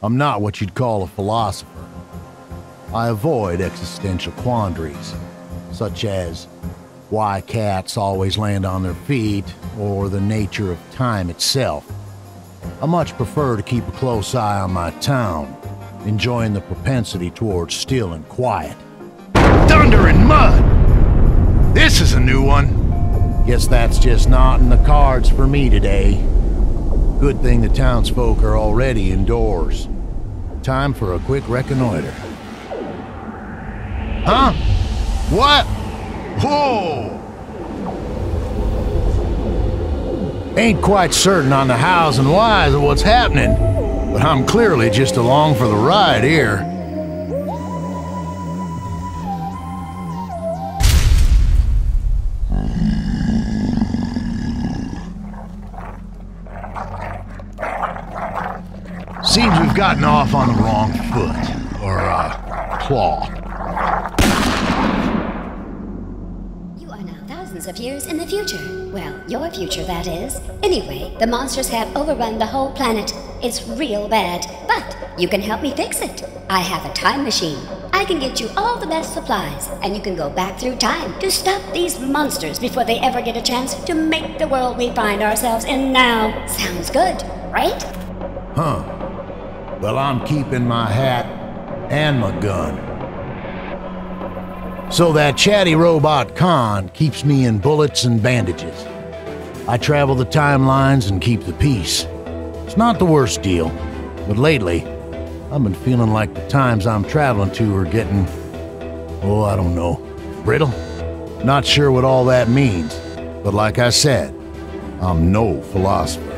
I'm not what you'd call a philosopher. I avoid existential quandaries, such as why cats always land on their feet or the nature of time itself. I much prefer to keep a close eye on my town, enjoying the propensity towards still and quiet. Thunder and mud! This is a new one. Guess that's just not in the cards for me today. Good thing the townsfolk are already indoors. Time for a quick reconnoiter. Huh? What? Whoa! Ain't quite certain on the hows and whys of what's happening, but I'm clearly just along for the ride here. Seems we've gotten off on the wrong foot, or, claw. You are now thousands of years in the future. Well, your future, that is. Anyway, the monsters have overrun the whole planet. It's real bad, but you can help me fix it. I have a time machine. I can get you all the best supplies, and you can go back through time to stop these monsters before they ever get a chance to make the world we find ourselves in now. Sounds good, right? Huh. Well, I'm keeping my hat and my gun. So that chatty robot Khan keeps me in bullets and bandages. I travel the timelines and keep the peace. It's not the worst deal, but lately, I've been feeling like the times I'm traveling to are getting, I don't know, brittle? Not sure what all that means, but like I said, I'm no philosopher.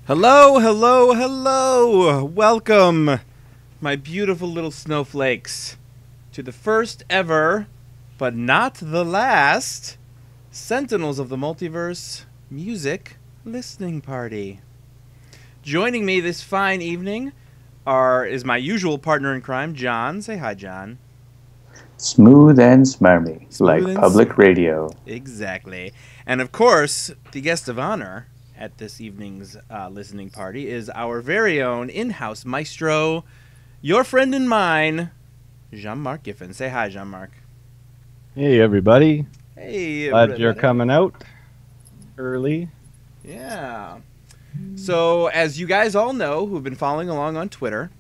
Hello, hello, hello! Welcome, my beautiful little snowflakes, to the first ever, but not the last, Sentinels of the Multiverse music listening party. Joining me this fine evening is my usual partner in crime, John. Say hi, John. Smooth and smarmy, like public radio. Exactly. And of course, the guest of honor at this evening's listening party is our very own in-house maestro, your friend and mine, Jean-Marc Giffen. Say hi, Jean-Marc. Hey, everybody. Hey, Glad you're coming out early. Yeah. So, as you guys all know, who've been following along on Twitter,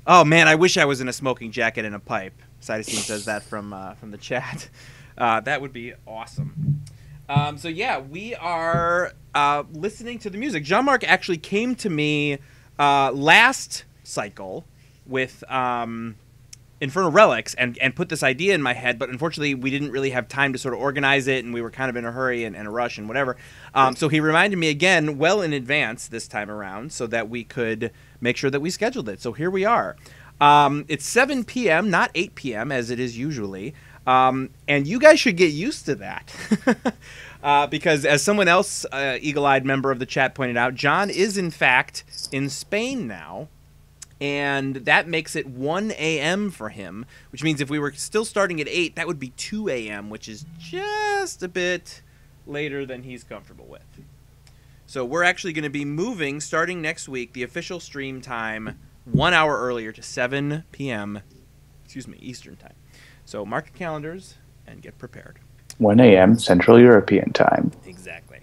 oh man, I wish I was in a smoking jacket and a pipe. Cytosine says that from the chat. That would be awesome. So yeah, we are listening to the music. Jean-Marc actually came to me last cycle with Infernal Relics and put this idea in my head, but unfortunately we didn't really have time to sort of organize it, and we were kind of in a hurry and a rush and whatever. So he reminded me again well in advance this time around so that we could make sure that we scheduled it. So here we are. It's 7 p.m., not 8 p.m. as it is usually. And you guys should get used to that. Because as someone else, eagle-eyed member of the chat pointed out, John is in fact in Spain now, and that makes it 1 a.m. for him, which means if we were still starting at 8, that would be 2 a.m., which is just a bit later than he's comfortable with. So we're actually going to be moving, starting next week, the official stream time 1 hour earlier to 7 p.m., Eastern time. So mark your calendars and get prepared. 1 a.m. Central European time. Exactly.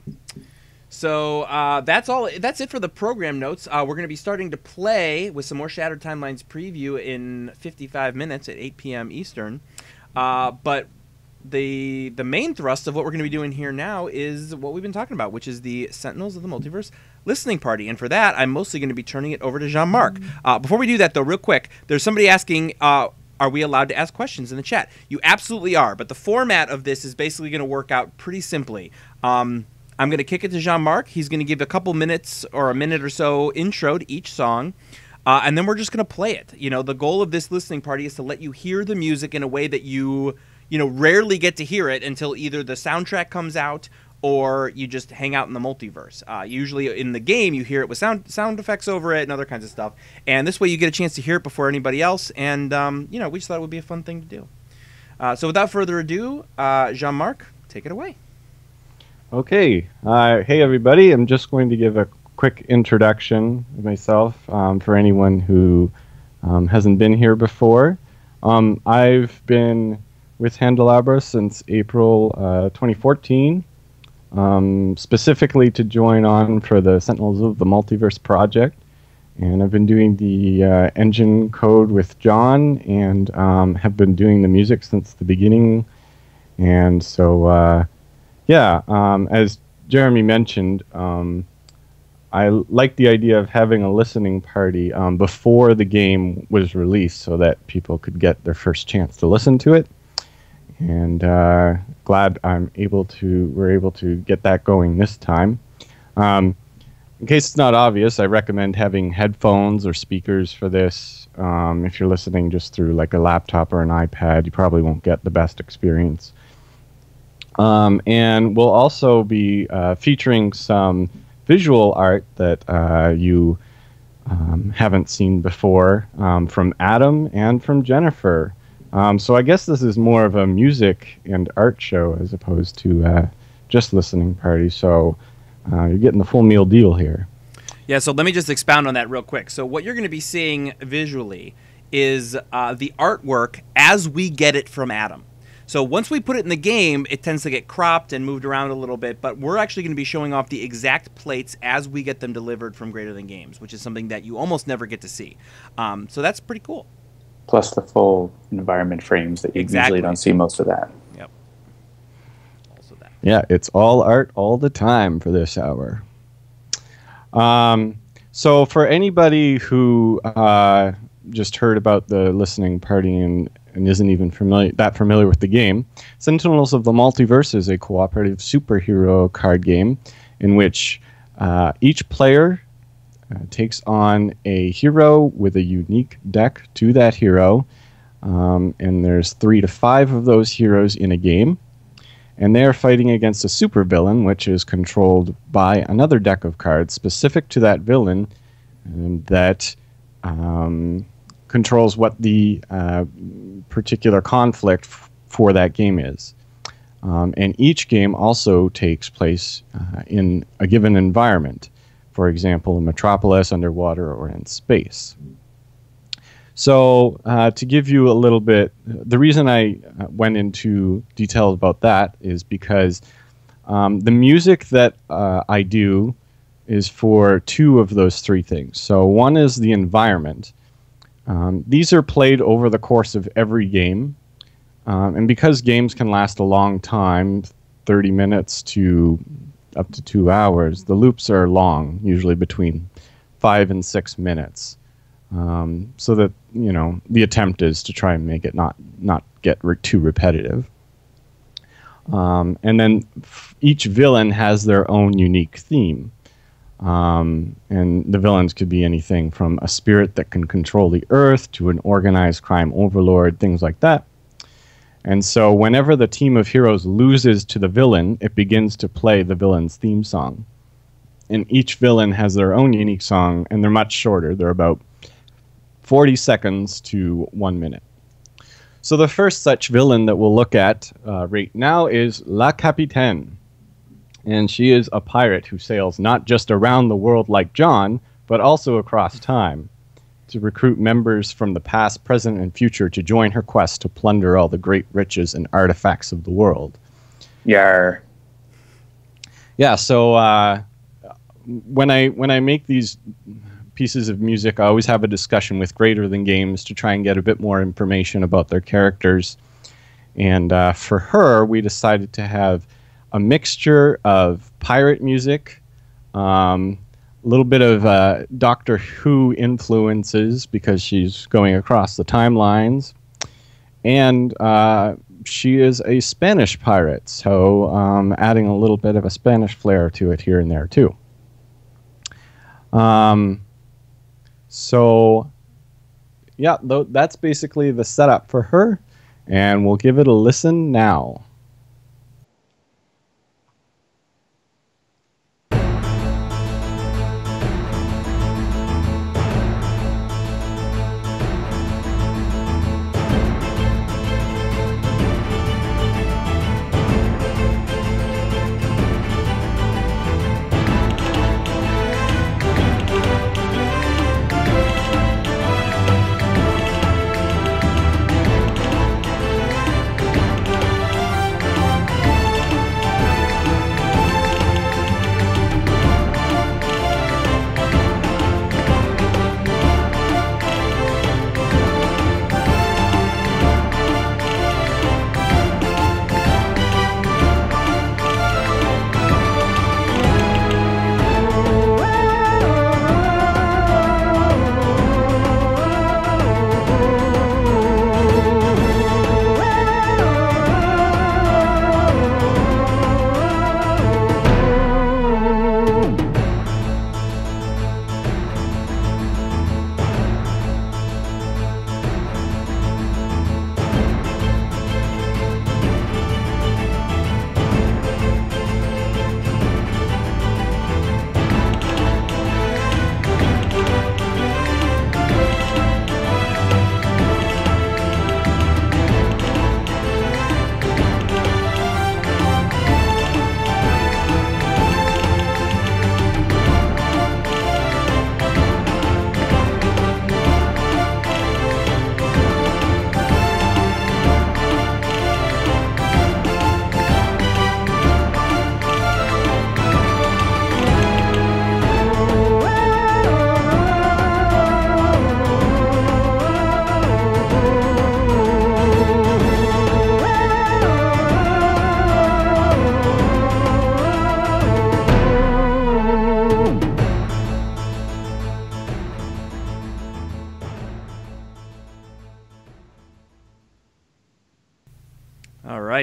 So that's it for the program notes. We're going to be starting to play with some more Shattered Timelines preview in 55 minutes at 8 p.m. Eastern. But the main thrust of what we're going to be doing here now is what we've been talking about, which is the Sentinels of the Multiverse listening party. And for that, I'm mostly going to be turning it over to Jean-Marc. Before we do that, though, real quick, there's somebody asking, are we allowed to ask questions in the chat? You absolutely are, but the format of this is basically going to work out pretty simply. I'm I'm going to kick it to Jean-Marc. He's going to give a couple minutes or a minute or so intro to each song. And then we're just going to play it. The goal of this listening party is to let you hear the music in a way that you rarely get to hear it until either the soundtrack comes out or you just hang out in the multiverse. Usually in the game, you hear it with sound effects over it and other kinds of stuff. And this way you get a chance to hear it before anybody else. And, we just thought it would be a fun thing to do. So without further ado, Jean-Marc, take it away. Okay. Hey, everybody. I'm just going to give a quick introduction of myself for anyone who hasn't been here before. I've been with Handelabra since April 2014, specifically to join on for the Sentinels of the Multiverse project. And I've been doing the engine code with John and have been doing the music since the beginning. And so... as Jeremy mentioned, I like the idea of having a listening party before the game was released so that people could get their first chance to listen to it. And glad we're able to get that going this time. In case it's not obvious, I recommend having headphones or speakers for this. If you're listening just through like a laptop or an iPad, you probably won't get the best experience. And we'll also be featuring some visual art that you haven't seen before from Adam and from Jennifer. So I guess this is more of a music and art show as opposed to just listening party. So you're getting the full meal deal here. Yeah, so let me just expound on that real quick. So what you're going to be seeing visually is the artwork as we get it from Adam. So once we put it in the game, it tends to get cropped and moved around a little bit, but we're actually going to be showing off the exact plates as we get them delivered from Greater Than Games, which is something that you almost never get to see. So that's pretty cool. Plus the full environment frames that you usually don't see most of that. Yep. Also that. Yeah, it's all art all the time for this hour. So for anybody who just heard about the listening party and isn't even familiar with the game, Sentinels of the Multiverse is a cooperative superhero card game in which each player takes on a hero with a unique deck to that hero, and there's 3 to 5 of those heroes in a game, and they're fighting against a supervillain which is controlled by another deck of cards specific to that villain that controls what the particular conflict for that game is. And each game also takes place in a given environment. For example, a metropolis, underwater, or in space. So to give you a little bit, the reason I went into detail about that is because the music that I do is for 2 of those 3 things. So one is the environment. These are played over the course of every game. And because games can last a long time, 30 minutes to up to 2 hours, the loops are long, usually between 5 and 6 minutes. So that, the attempt is to try and make it not get too repetitive. And then each villain has their own unique theme. And the villains could be anything from a spirit that can control the earth to an organized crime overlord, things like that. And so whenever the team of heroes loses to the villain, it begins to play the villain's theme song. And each villain has their own unique song, and they're much shorter. They're about 40 seconds to 1 minute. So the first such villain that we'll look at right now is La Capitan. And she is a pirate who sails not just around the world like John, but also across time, to recruit members from the past, present, and future to join her quest to plunder all the great riches and artifacts of the world. Yar. Yeah, so when I make these pieces of music, I always have a discussion with Greater Than Games to try and get a bit more information about their characters. And for her, we decided to have a mixture of pirate music, a little bit of Doctor Who influences because she's going across the timelines, and she is a Spanish pirate, so adding a little bit of a Spanish flair to it here and there too. So yeah, that's basically the setup for her, and we'll give it a listen now.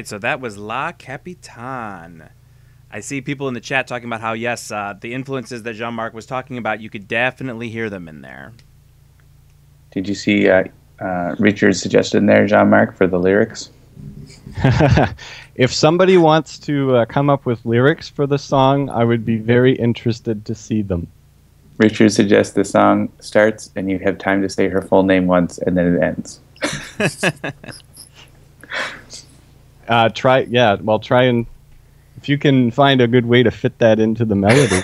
So that was La Capitan. I see people in the chat talking about how, yes, the influences that Jean-Marc was talking about, you could definitely hear them in there. Did you see Richard's suggestion there, Jean-Marc, for the lyrics? If somebody wants to come up with lyrics for the song, I would be very interested to see them. Richard suggests the song starts and you have time to say her full name once and then it ends. Try and, if you can find a good way to fit that into the melody.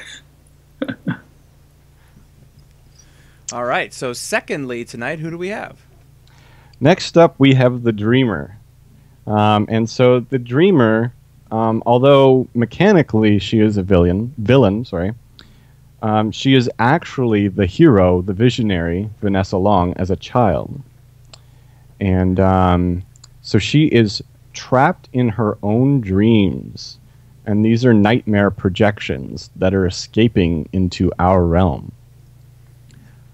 All right, so secondly tonight, who do we have? Next up, we have the Dreamer. And so the Dreamer, although mechanically she is a villain, she is actually the hero, the visionary, Vanessa Long, as a child. And so she is trapped in her own dreams, and these are nightmare projections that are escaping into our realm.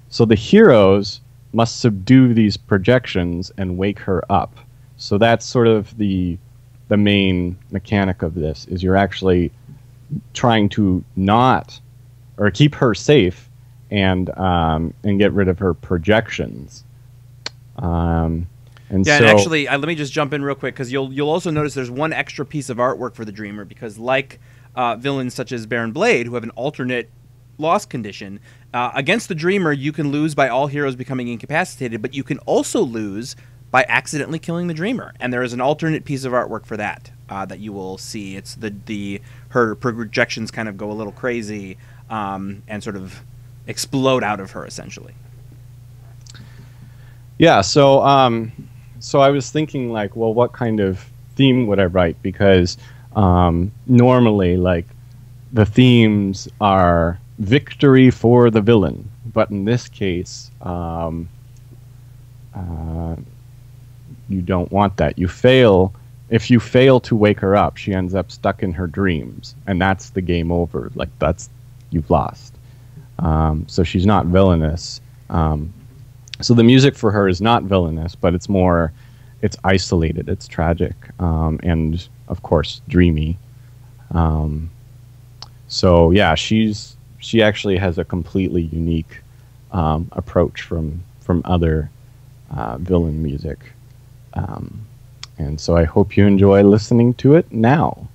So the heroes must subdue these projections and wake her up. So that's sort of the main mechanic of this, is you're actually trying to not, or keep her safe and get rid of her projections. And actually, let me just jump in real quick, because you'll also notice there's one extra piece of artwork for the Dreamer, because like villains such as Baron Blade, who have an alternate loss condition, against the Dreamer you can lose by all heroes becoming incapacitated, but you can also lose by accidentally killing the Dreamer, and there is an alternate piece of artwork for that that you will see. It's her projections kind of go a little crazy and sort of explode out of her, essentially. Yeah, so I was thinking, like, well, what kind of theme would I write? Because normally, like, the themes are victory for the villain, but in this case, you don't want that. If you fail to wake her up, she ends up stuck in her dreams, and that's the game over. Like, you've lost. So she's not villainous. So the music for her is not villainous, but it's more it's isolated, it's tragic, and of course dreamy. So yeah, she actually has a completely unique approach from other villain music, and so I hope you enjoy listening to it now.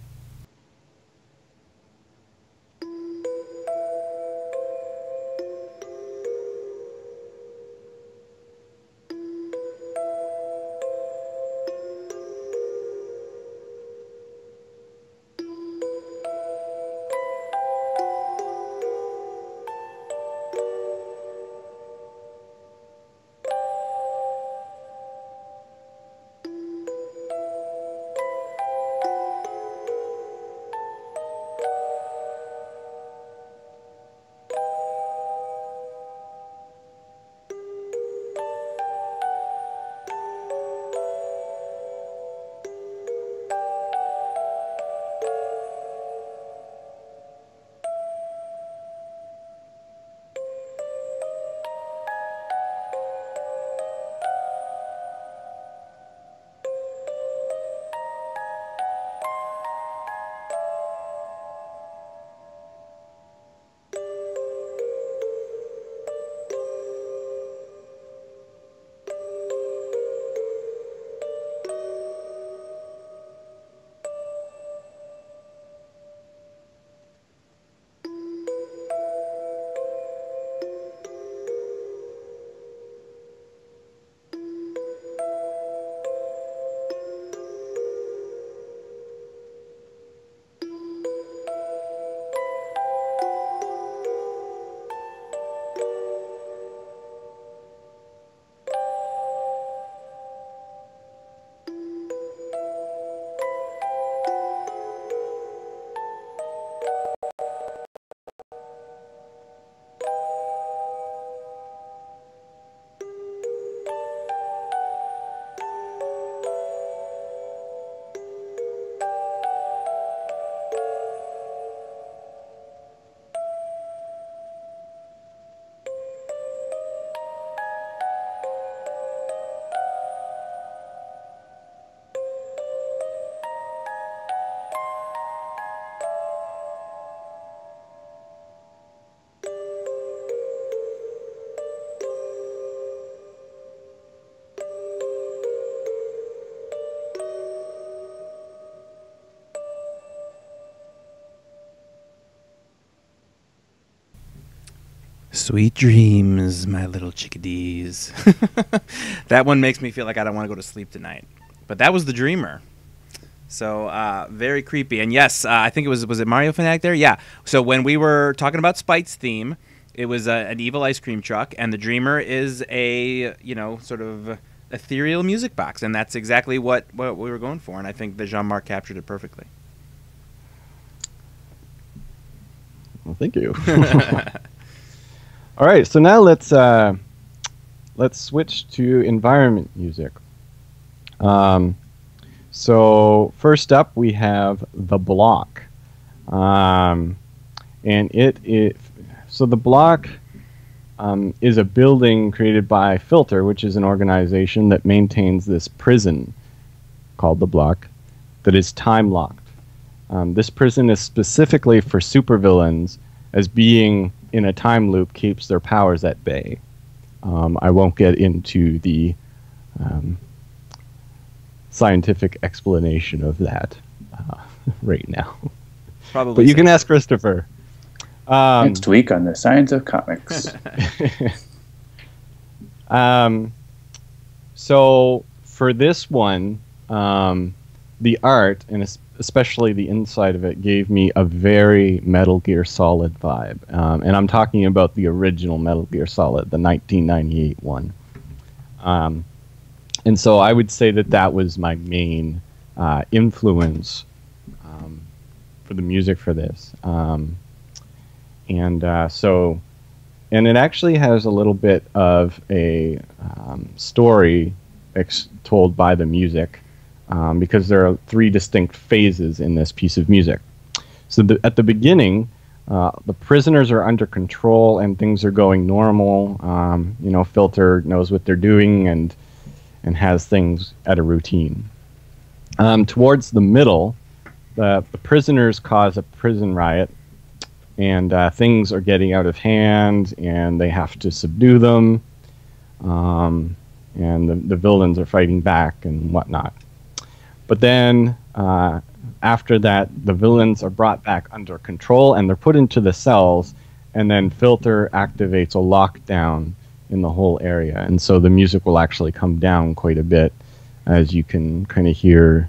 Sweet dreams, my little chickadees. That one makes me feel like I don't want to go to sleep tonight. But that was The Dreamer. So very creepy. And yes, I think was it Mario Fanatic there? Yeah. So when we were talking about Spite's theme, it was an evil ice cream truck, and The Dreamer is a, sort of ethereal music box, and that's exactly what we were going for, and I think that Jean-Marc captured it perfectly. Well, thank you. All right, so now let's switch to environment music. So first up, we have The Block, and so The Block is a building created by Filter, which is an organization that maintains this prison called The Block that is time locked. This prison is specifically for supervillains, as being in a time loop keeps their powers at bay. I won't get into the scientific explanation of that right now. Probably, but you can ask Christopher. Next week on the Science of Comics. So for this one, the art, and especially the inside of it, gave me a very Metal Gear Solid vibe. And I'm talking about the original Metal Gear Solid, the 1998 one. And so I would say that was my main influence for the music for this. And it actually has a little bit of a story told by the music, because there are 3 distinct phases in this piece of music. So at the beginning, the prisoners are under control and things are going normal. Filter knows what they're doing, and and has things at a routine. Towards the middle, the prisoners cause a prison riot, and things are getting out of hand, and they have to subdue them, and the villains are fighting back and whatnot. But then, after that, the villains are brought back under control, and they're put into the cells, and then Filter activates a lockdown in the whole area. And so the music will actually come down quite a bit, as you can kind of hear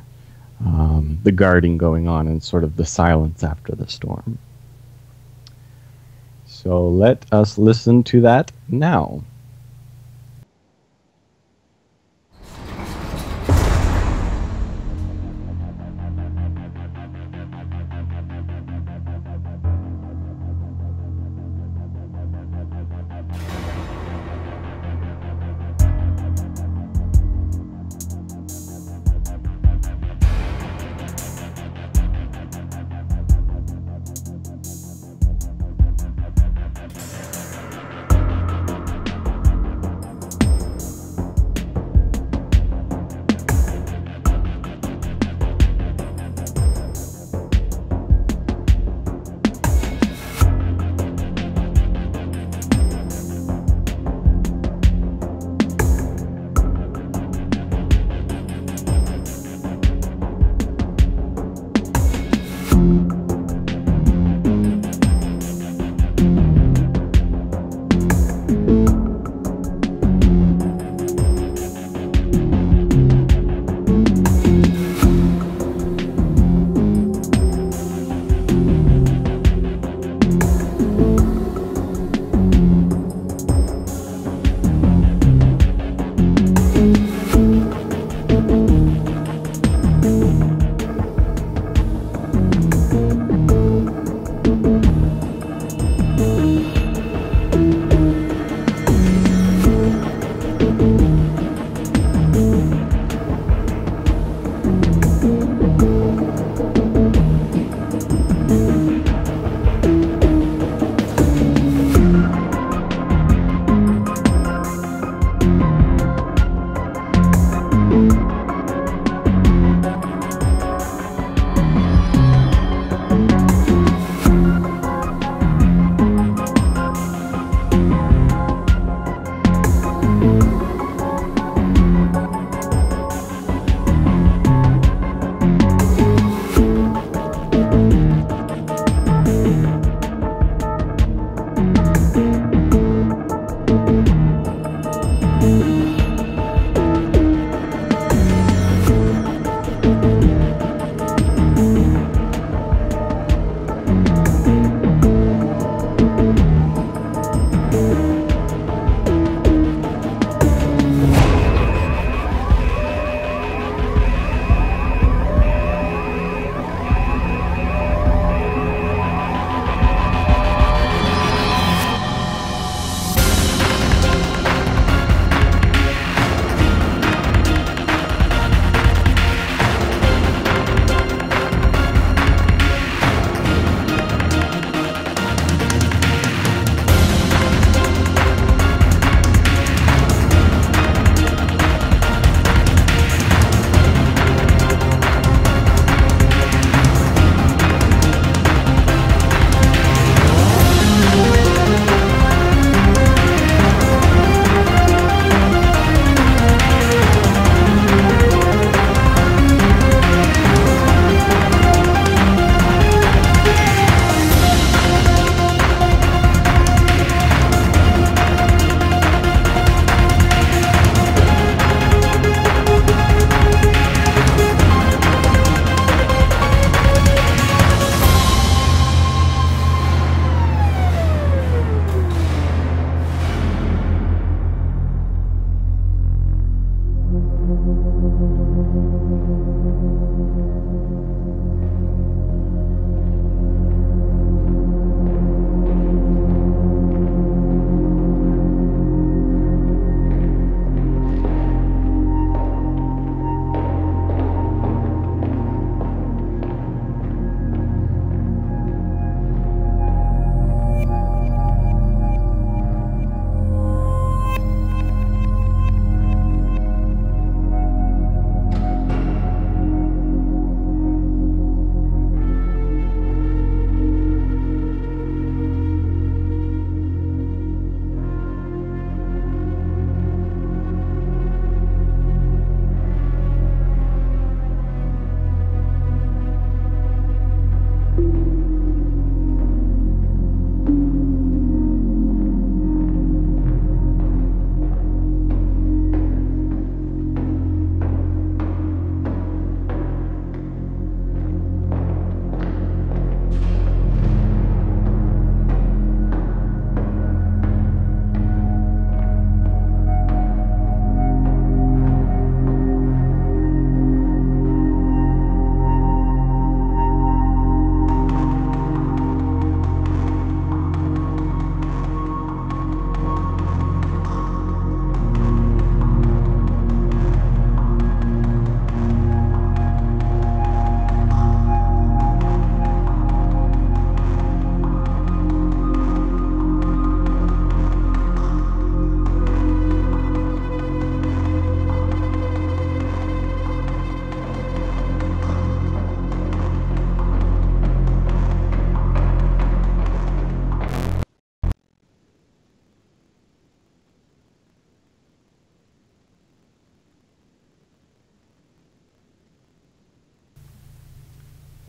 the guarding going on and sort of the silence after the storm. So let us listen to that now.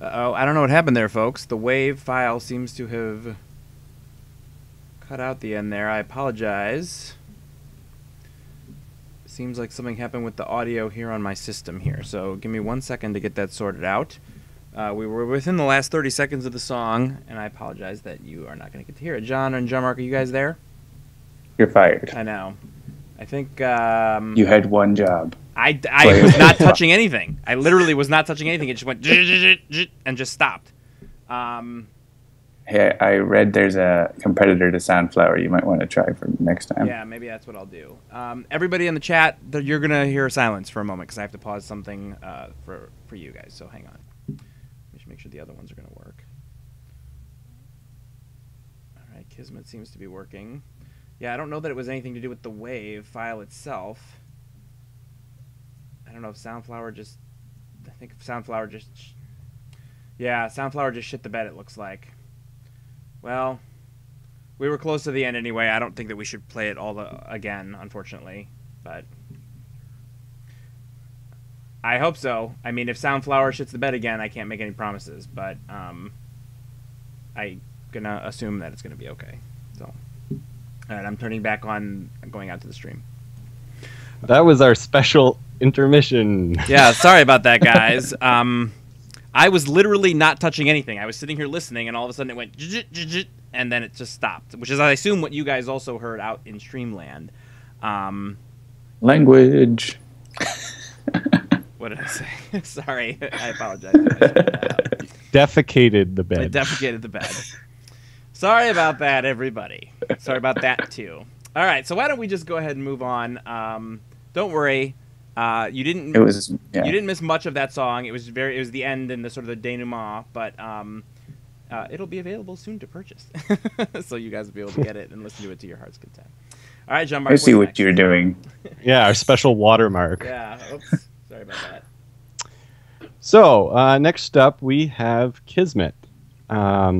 Uh-oh, I don't know what happened there, folks. The wave file seems to have cut out the end there. I apologize. Seems like something happened with the audio here on my system here. So give me 1 second to get that sorted out. We were within the last 30 seconds of the song, and I apologize that you are not going to get to hear it. John and John Mark, are you guys there? You're fired. I know. I think... you had one job. I was not touching anything. I literally was not touching anything. It just went and just stopped. Hey, I read there's a competitor to Soundflower you might want to try for next time. Yeah, maybe that's what I'll do. Everybody in the chat, you're going to hear silence for a moment because I have to pause something for you guys. So hang on. We should make sure the other ones are going to work. All right, Kismet seems to be working. Yeah, I don't know that it was anything to do with the wave file itself. I don't know if Soundflower just... I think if Soundflower just... Yeah, Soundflower just shit the bed, it looks like. Well, we were close to the end anyway. I don't think that we should play it all again, unfortunately. But I hope so. I mean, if Soundflower shits the bed again, I can't make any promises. But I'm gonna assume that it's gonna be okay. So, all right, I'm turning back on, going out to the stream. That was our special intermission. Yeah, sorry about that, guys. I was literally not touching anything. I was sitting here listening, and all of a sudden it went, and then it just stopped, which is, I assume, what you guys also heard out in Streamland. Language. What did I say? Sorry, I apologize. Defecated the bed. I defecated the bed. Sorry about that, everybody. Sorry about that, too. All right, so why don't we just go ahead and move on? Don't worry. You didn't miss much of that song. It was the end and the sort of the denouement, but it'll be available soon to purchase, so you guys will be able to get it and listen to it to your heart's content. All right, John Mark. I see what you're doing. Yeah, our special watermark. Yeah. Oops. Sorry about that. So next up we have Kismet. A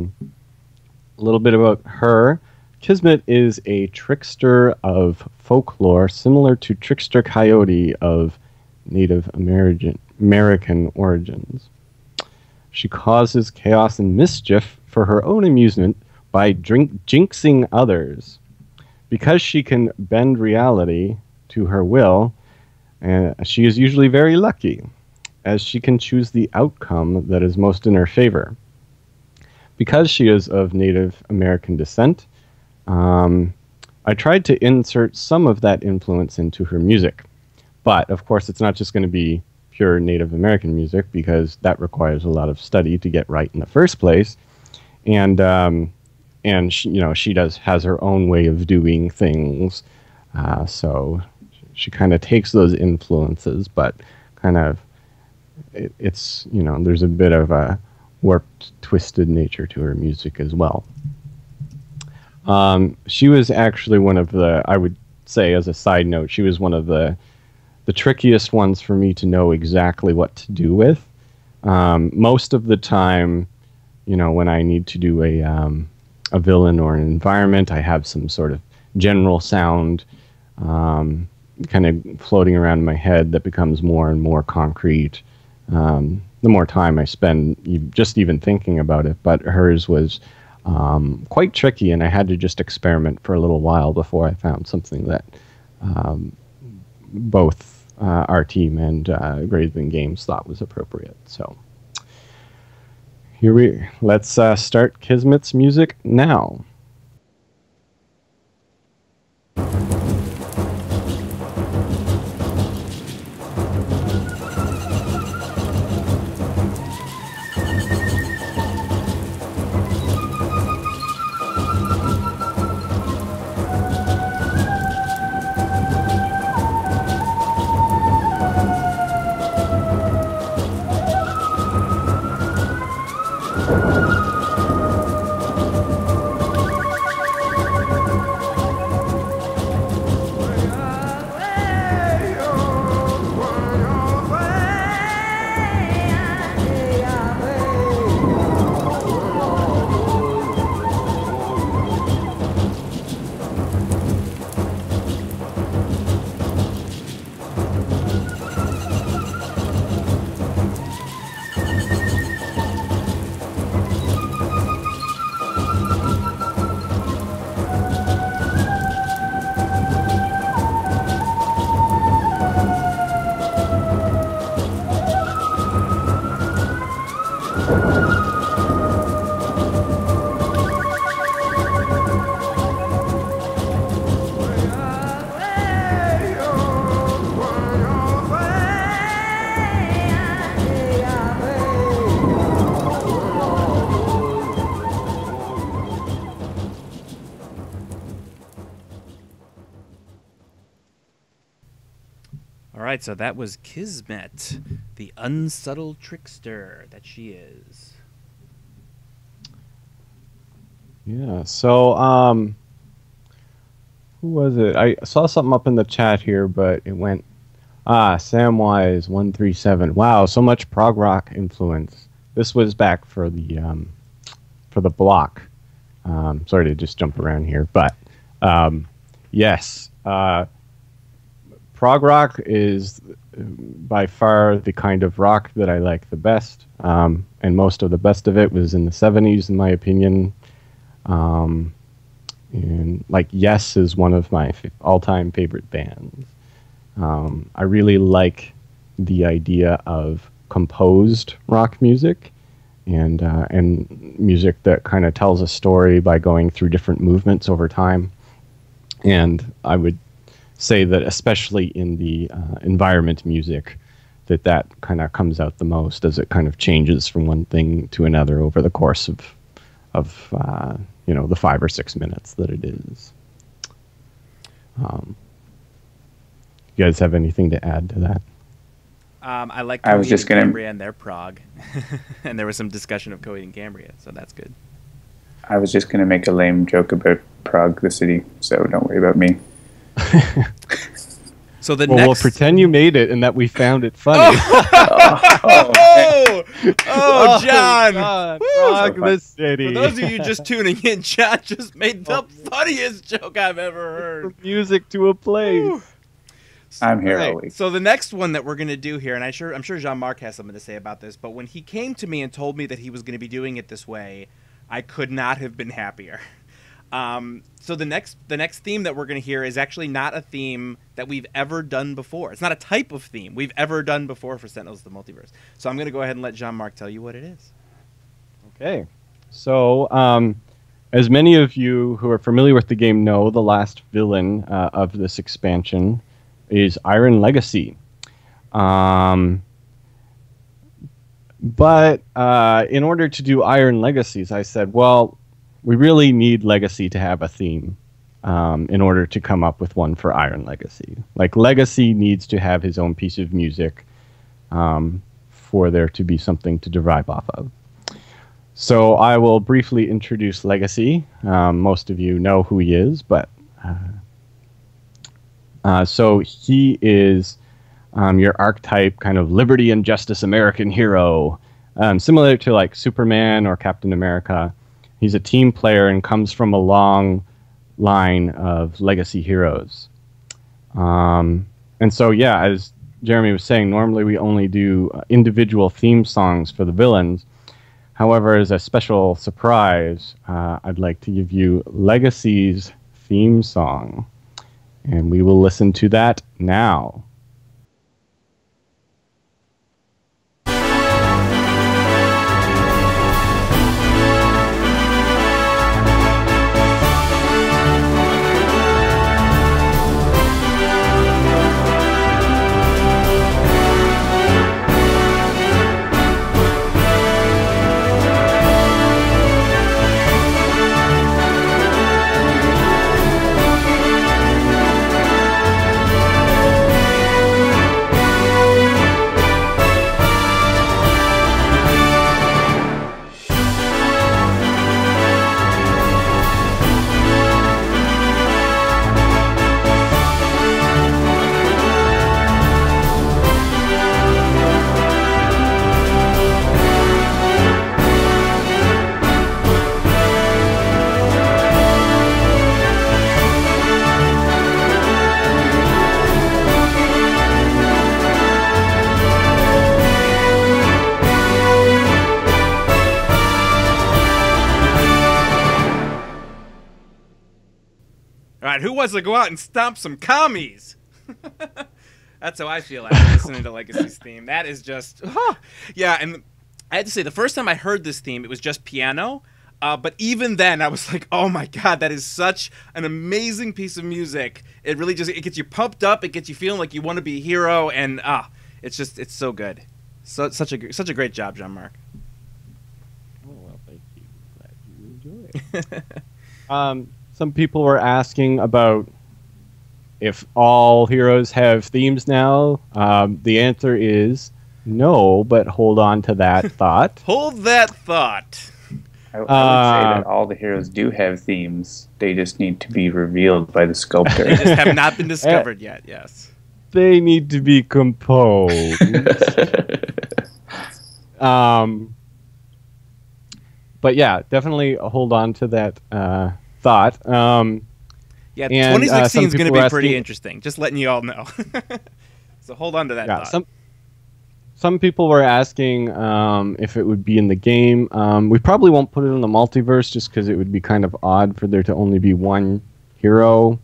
little bit about her. Kismet is a trickster of folklore similar to Trickster Coyote of Native American origins. She causes chaos and mischief for her own amusement by jinxing others. Because she can bend reality to her will, she is usually very lucky, as she can choose the outcome that is most in her favor. Because she is of Native American descent, I tried to insert some of that influence into her music. But, of course, it's not just going to be pure Native American music, because that requires a lot of study to get right in the first place. And she has her own way of doing things. So she kind of takes those influences, but kind of it's there's a bit of a warped, twisted nature to her music as well. She was actually one of the, I would say as a side note, she was one of the trickiest ones for me to know exactly what to do with. Most of the time, when I need to do a villain or an environment, I have some sort of general sound kind of floating around in my head that becomes more and more concrete the more time I spend just even thinking about it. But hers was quite tricky, and I had to just experiment for a little while before I found something that both our team and Greater Than Games thought was appropriate. So let's start Kismet's music now. All right, so that was Kismet, the unsubtle trickster that she is. Yeah, so, who was it? I saw something up in the chat here, but it went, Samwise137. Wow, so much prog rock influence. This was back for the block. Sorry to just jump around here, but, yes, prog rock is by far the kind of rock that I like the best, and most of the best of it was in the 70s, in my opinion. And like Yes is one of my all-time favorite bands. I really like the idea of composed rock music and music that kind of tells a story by going through different movements over time. And I would say that especially in the environment music, that kind of comes out the most as it kind of changes from one thing to another over the course of the 5 or 6 minutes that it is. You guys have anything to add to that? I like I was Coheed just and gonna- Cambria and their prog. And there was some discussion of Coheed and Cambria, so that's good. I was just going to make a lame joke about Prague, the city, so don't worry about me. So the Well, next... we'll pretend you made it and that we found it funny. Oh, John! God, Woo! Prague, So fun. the city. For those of you just tuning in, John just made the funniest joke I've ever heard. From music to a place. Woo. I'm here all Right. week. So the next one that we're going to do here, and I'm sure Jean-Marc has something to say about this, but when he came to me and told me that he was going to be doing it this way, I could not have been happier. So the next theme that we're going to hear is actually not a theme that we've ever done before. It's not a type of theme we've ever done before for Sentinels of the Multiverse. So I'm going to go ahead and let Jean-Marc tell you what it is. Okay. So, as many of you who are familiar with the game know, the last villain of this expansion is Iron Legacy. But in order to do Iron Legacies, I said, well, we really need Legacy to have a theme in order to come up with one for Iron Legacy. Like, Legacy needs to have his own piece of music for there to be something to derive off of. So I will briefly introduce Legacy. Most of you know who he is, but so he is your archetype kind of liberty and justice American hero, similar to like Superman or Captain America. He's a team player and comes from a long line of legacy heroes. And so, yeah, as Jeremy was saying, normally we only do individual theme songs for the villains. However, as a special surprise, I'd like to give you Legacy's theme song. And we will listen to that now. All right, who wants to go out and stomp some commies? That's how I feel after listening to Legacy's theme. That is just, yeah. And I had to say, the first time I heard this theme, it was just piano. But even then, I was like, oh my god, that is such an amazing piece of music. It really just, it gets you pumped up. It gets you feeling like you want to be a hero. And it's so good. Such a great job, Jean-Marc. Oh, well, thank you. Glad you enjoy it. Some people were asking about if all heroes have themes now. The answer is no, but hold on to that thought. Hold that thought. I would say that all the heroes do have themes. They just need to be revealed by the sculptor. They just have not been discovered yet, yes. They need to be composed. But yeah, definitely hold on to that thought. Yeah, and, 2016 is going to be pretty asking, interesting. Just letting you all know. So hold on to that thought. Some people were asking if it would be in the game. We probably won't put it in the multiverse just because it would be kind of odd for there to only be one hero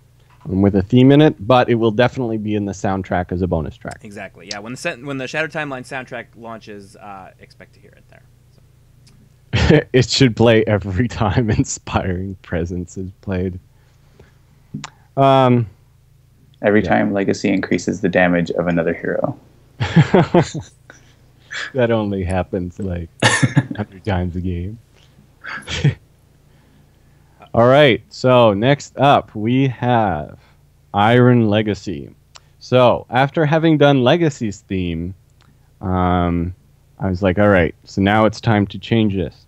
with a theme in it, but it will definitely be in the soundtrack as a bonus track. Exactly, yeah. When the Shattered Timeline soundtrack launches, expect to hear it there. So. It should play every time Inspiring Presence is played. Every time Legacy increases the damage of another hero. That only happens like 100 times a game. All right, so next up we have Iron Legacy. So after having done Legacy's theme, I was like, all right, so now it's time to change this.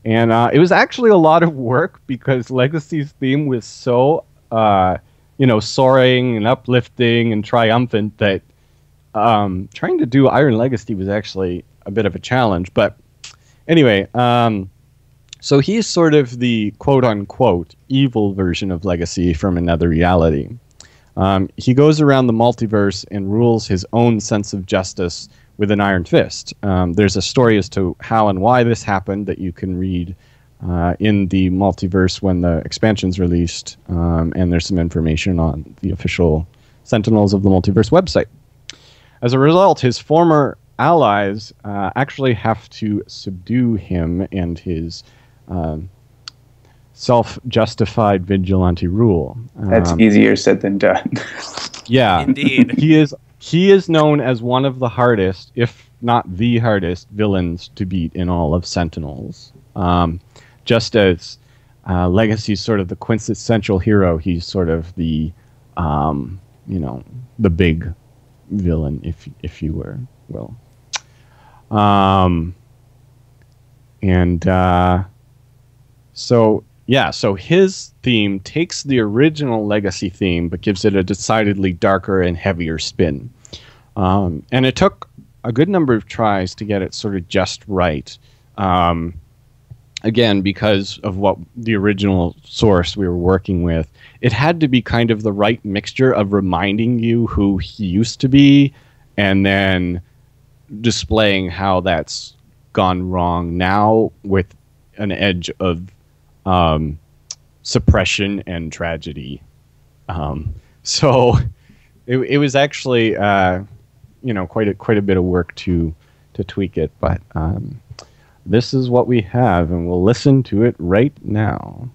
And it was actually a lot of work because Legacy's theme was so, soaring and uplifting and triumphant that trying to do Iron Legacy was actually a bit of a challenge. But anyway, so he's sort of the quote-unquote evil version of Legacy from another reality. He goes around the multiverse and rules his own sense of justice with an iron fist. There's a story as to how and why this happened that you can read in the multiverse when the expansion's released, and there's some information on the official Sentinels of the Multiverse website. As a result, his former allies actually have to subdue him and his self-justified vigilante rule. That's easier said than done. Yeah, indeed. He is known as one of the hardest, if not the hardest, villains to beat in all of Sentinels. Just as Legacy's sort of the quintessential hero, he's sort of the, the big villain, if you will. So his theme takes the original Legacy theme, but gives it a decidedly darker and heavier spin. And it took a good number of tries to get it sort of just right. Again, because of what the original source we were working with, it had to be kind of the right mixture of reminding you who he used to be and then displaying how that's gone wrong now with an edge of suppression and tragedy. So it was actually quite a bit of work to tweak it, but this is what we have, and we'll listen to it right now.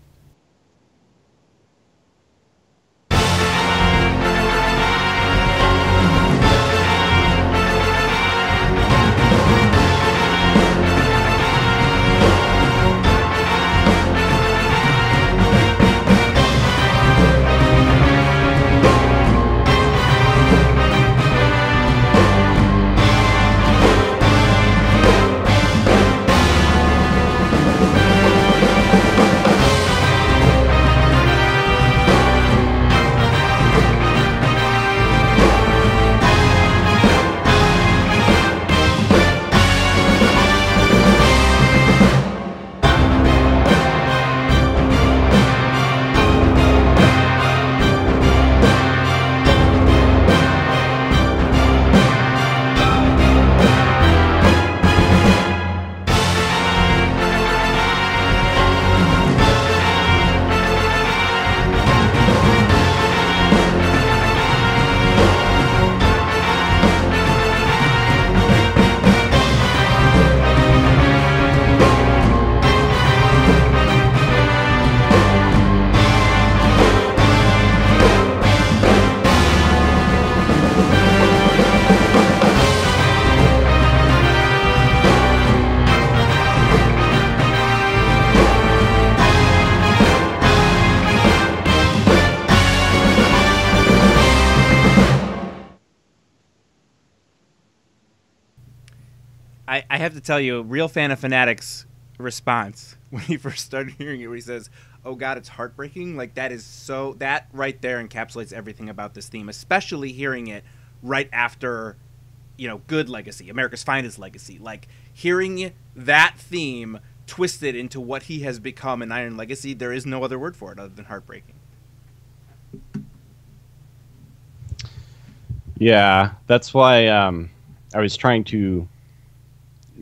I have to tell you, real fan of Fanatic's response when he first started hearing it, where he says, "Oh God, it's heartbreaking." Like that right there encapsulates everything about this theme, especially hearing it right after, Good Legacy, America's Finest Legacy. Like hearing that theme twisted into what he has become in Iron Legacy, there is no other word for it other than heartbreaking. Yeah, that's why I was trying to.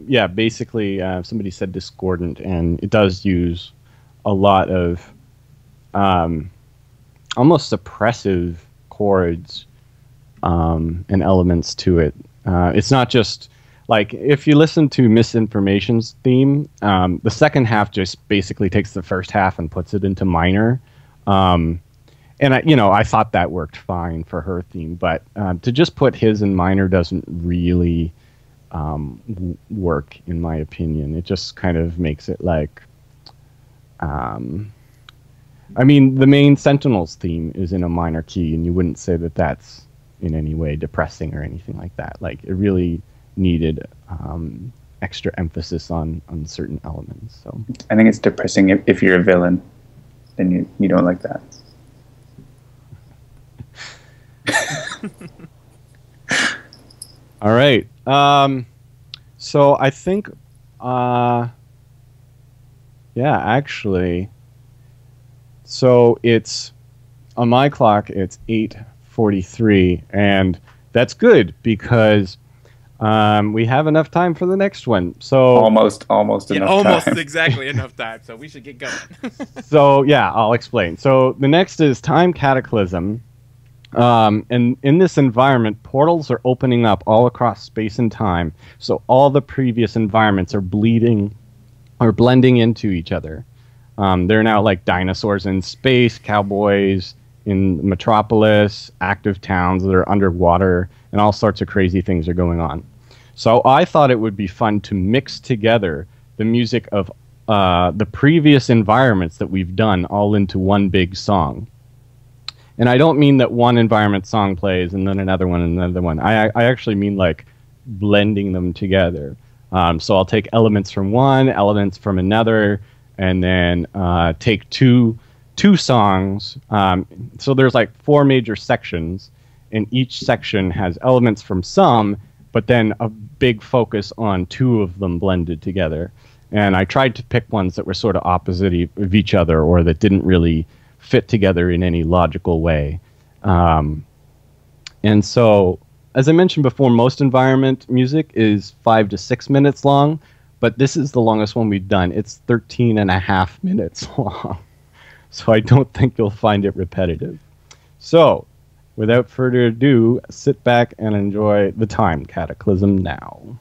Yeah, basically, somebody said discordant, and it does use a lot of almost suppressive chords and elements to it. It's not just like if you listen to Misinformation's theme, the second half just basically takes the first half and puts it into minor. And I thought that worked fine for her theme, but to just put his in minor doesn't really work, in my opinion. It just kind of makes it like, the main Sentinels theme is in a minor key, and you wouldn't say that that's in any way depressing or anything like that. Like it really needed extra emphasis on certain elements. So I think it's depressing if you're a villain, then you don't like that. All right. So I think, actually, so it's on my clock. It's 8:43, and that's good because we have enough time for the next one. So almost enough time. Almost exactly enough time. So we should get going. So yeah, I'll explain. So the next is Time Cataclysm. And in this environment, portals are opening up all across space and time. So all the previous environments are blending into each other. They're now like dinosaurs in space, cowboys in Metropolis, active towns that are underwater, and all sorts of crazy things are going on. So I thought it would be fun to mix together the music of the previous environments that we've done all into one big song. And I don't mean that one environment song plays and then another one and another one. I actually mean like blending them together. So I'll take elements from one, elements from another, and then take two songs. So there's like 4 major sections, and each section has elements from some, but then a big focus on 2 of them blended together. And I tried to pick ones that were sort of opposite of each other, or that didn't really fit together in any logical way. And so, as I mentioned before, most environment music is 5 to 6 minutes long, but this is the longest one we've done. It's 13.5 minutes long. So I don't think you'll find it repetitive. So, without further ado, sit back and enjoy the Time Cataclysm now.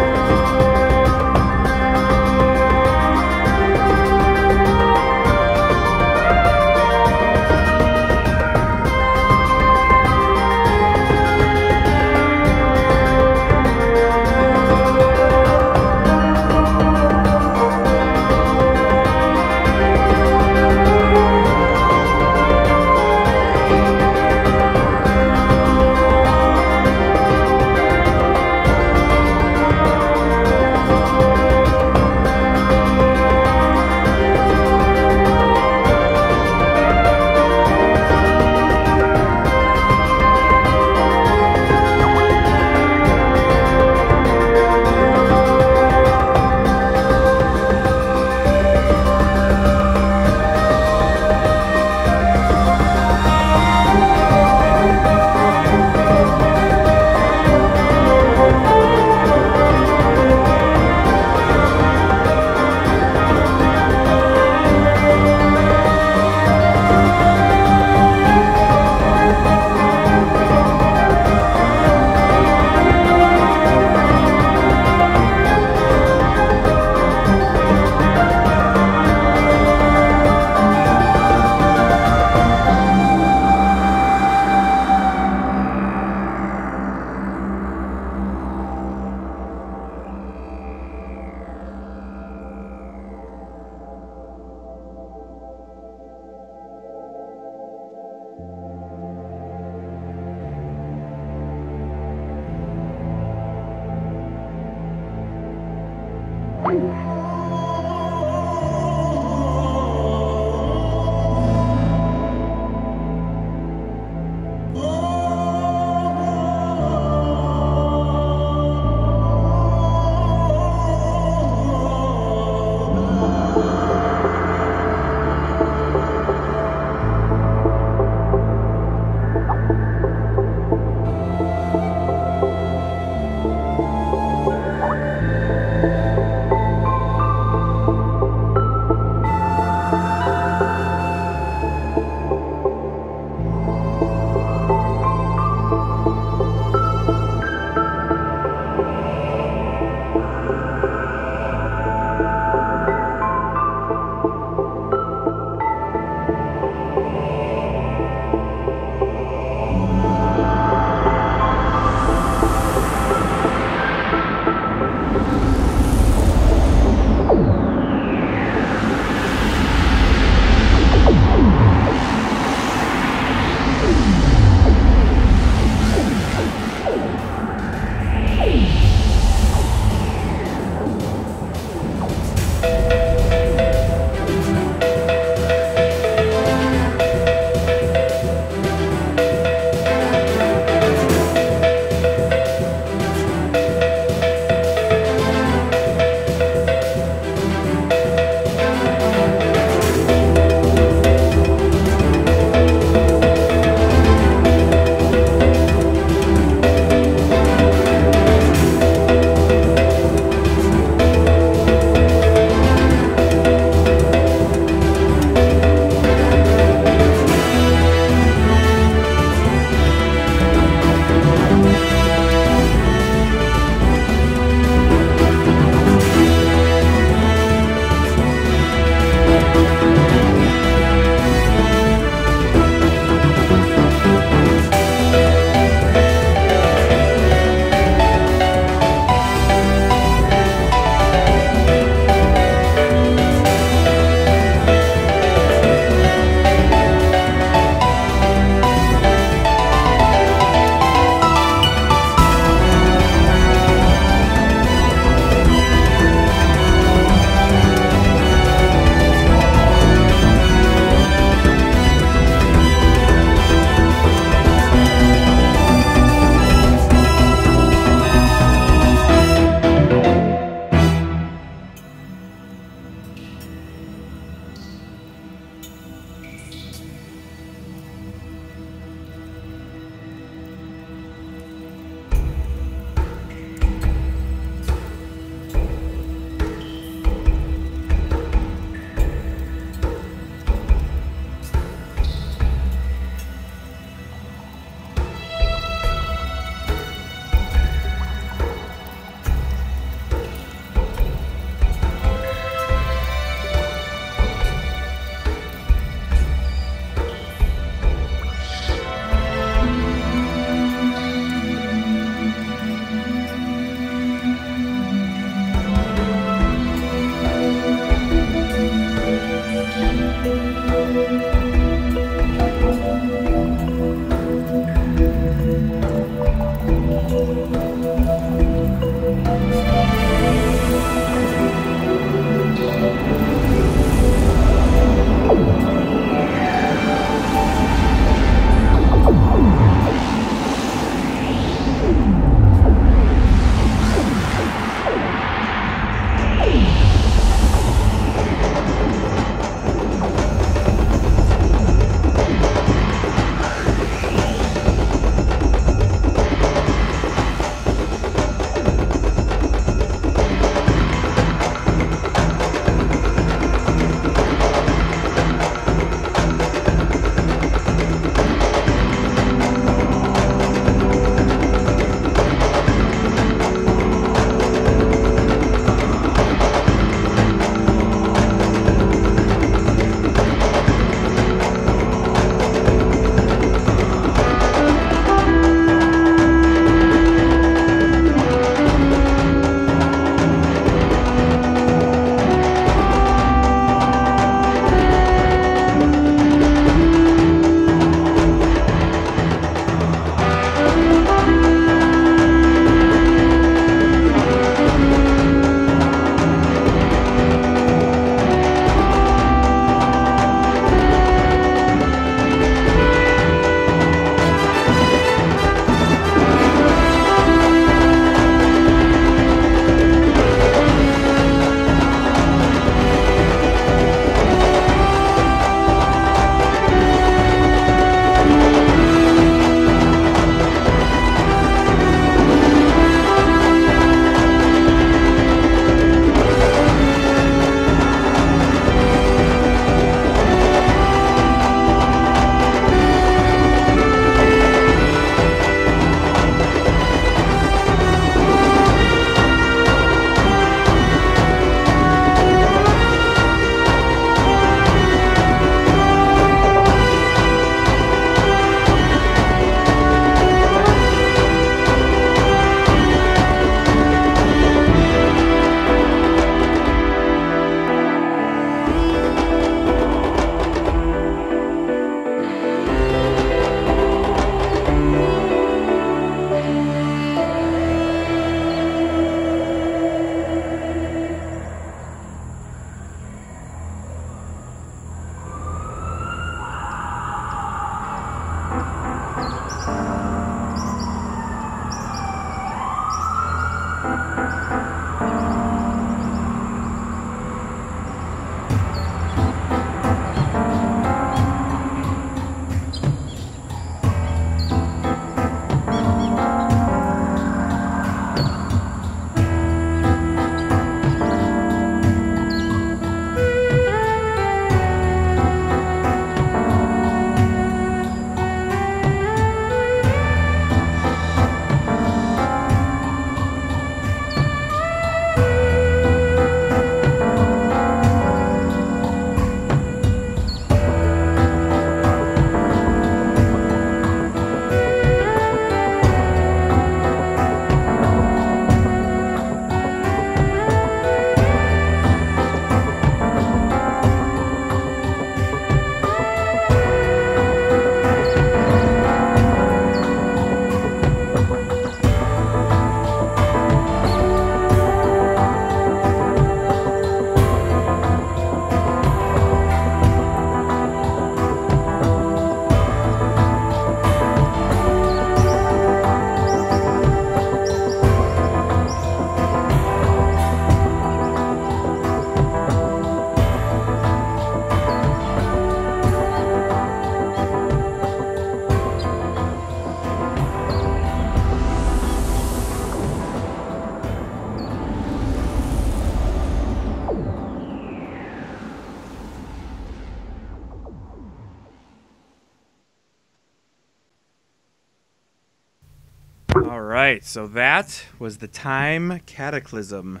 All right, so that was the time cataclysm,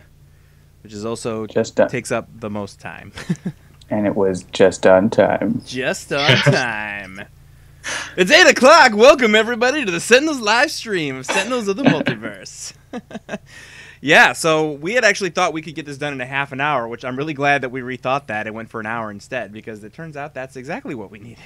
which is also Just done. takes up the most time. And it was just on time. Just on time. It's 8 o'clock. Welcome everybody to the Sentinels live stream of Sentinels of the Multiverse. Yeah, so we had actually thought we could get this done in a half an hour, which I'm really glad that we rethought that and went for an hour instead, because it turns out that's exactly what we needed.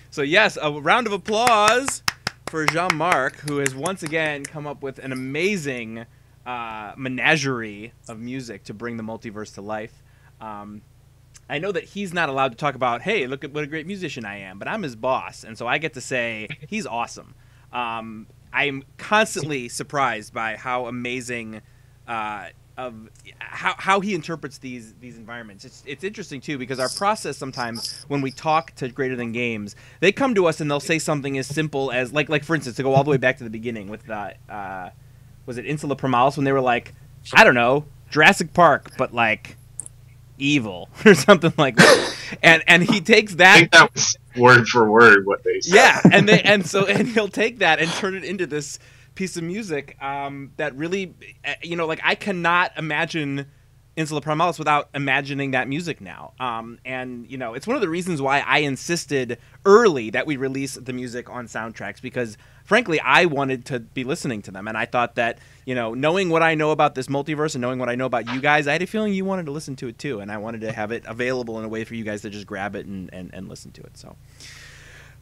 So yes, a round of applause for Jean-Marc, who has once again come up with an amazing menagerie of music to bring the multiverse to life. I know that he's not allowed to talk about, hey, look at what a great musician I am, but I'm his boss, and so I get to say he's awesome. I'm constantly surprised by how amazing of how he interprets these environments. It's interesting too, because our process sometimes when we talk to Greater Than Games, they come to us and they'll say something as simple as like for instance, to go all the way back to the beginning with was it Insula Primalis, when they were like, I don't know, Jurassic Park, but like evil or something like that. And he takes that. I think that was word for word what they said. Yeah, and he'll take that and turn it into this piece of music that really, like I cannot imagine Insula Primalis without imagining that music now. And it's one of the reasons why I insisted early that we release the music on soundtracks, because frankly I wanted to be listening to them, and I thought that knowing what I know about this multiverse and knowing what I know about you guys, I had a feeling you wanted to listen to it too, and I wanted to have it available in a way for you guys to just grab it and listen to it. So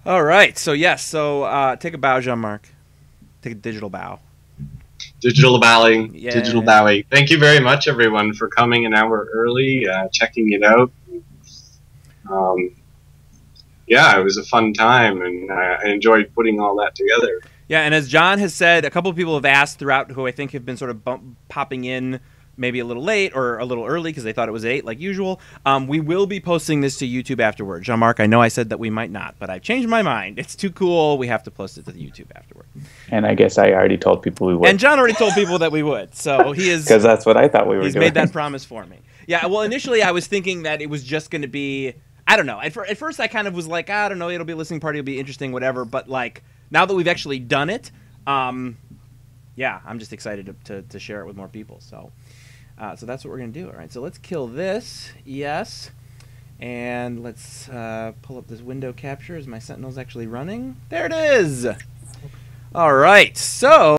all right, so yes, take a bow, Jean-Marc. Take a digital bow. Digital bowing. Yeah. Digital bowing. Thank you very much, everyone, for coming an hour early, checking it out. Yeah, it was a fun time, and I enjoyed putting all that together. Yeah, and as John has said, a couple of people have asked throughout, who I think have been sort of popping in maybe a little late or a little early because they thought it was 8 like usual. We will be posting this to YouTube afterward. Jean-Marc, I know I said that we might not, but I've changed my mind. It's too cool. We have to post it to the YouTube afterward. And I guess I already told people we would. And John already told people that we would. So he is... Because that's what I thought we were doing. He's made that promise for me. Yeah, well, initially I was thinking that it was just going to be... I don't know. At first I kind of was like, I don't know, it'll be a listening party, it'll be interesting, whatever. But like, now that we've actually done it, yeah, I'm just excited to share it with more people. So that's what we're going to do. All right, so let's kill this. Yes. And let's pull up this window capture. Is my Sentinel's actually running? There it is. All right, so...